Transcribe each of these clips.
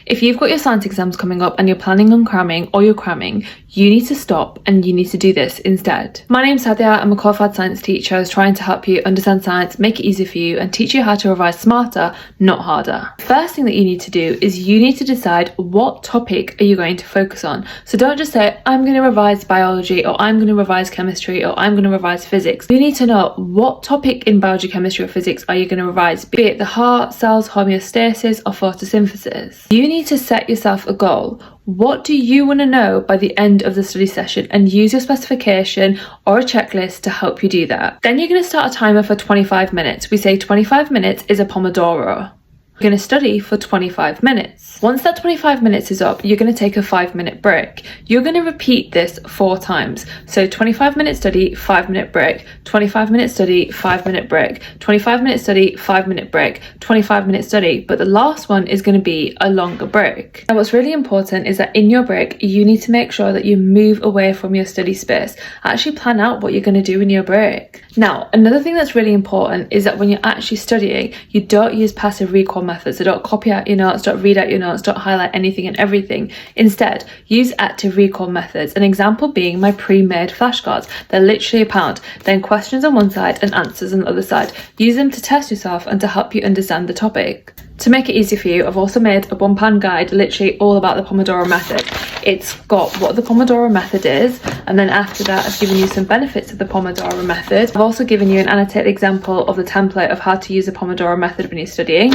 If you've got your science exams coming up and you're planning on cramming or you're cramming, you need to stop and you need to do this instead. My name's Sadia, I'm a qualified science teacher who's trying to help you understand science, make it easy for you and teach you how to revise smarter, not harder. First thing that you need to do is you need to decide what topic are you going to focus on. So don't just say, I'm going to revise biology or I'm going to revise chemistry or I'm going to revise physics. You need to know what topic in biology, chemistry or physics are you going to revise, be it the heart, cells, homeostasis or photosynthesis. You need to set yourself a goal. What do you want to know by the end of the study session, and use your specification or a checklist to help you do that. Then you're going to start a timer for 25 minutes. We say 25 minutes is a Pomodoro. You're going to study for 25 minutes. Once that 25 minutes is up, you're going to take a 5-minute break. You're going to repeat this 4 times. So 25-minute study, 5-minute break, 25-minute study, 5-minute break, 25-minute study, 5-minute break, 25-minute study. But the last one is going to be a longer break. Now what's really important is that in your break, you need to make sure that you move away from your study space. Actually plan out what you're going to do in your break. Now, another thing that's really important is that when you're actually studying, you don't use passive recall methods. So don't copy out your notes, don't read out your notes, don't highlight anything and everything. Instead, use active recall methods. An example being my pre-made flashcards. They're literally £1. Then questions on one side and answers on the other side. Use them to test yourself and to help you understand the topic. To make it easy for you, I've also made a £1 guide literally all about the Pomodoro method. It's got what the Pomodoro method is, and then after that I've given you some benefits of the Pomodoro method. I've also given you an annotated example of the template of how to use the Pomodoro method when you're studying,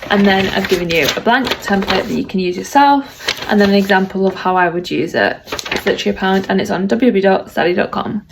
and then I've given you a blank template that you can use yourself, and then an example of how I would use it. It's literally £1 and it's on www.sally.com.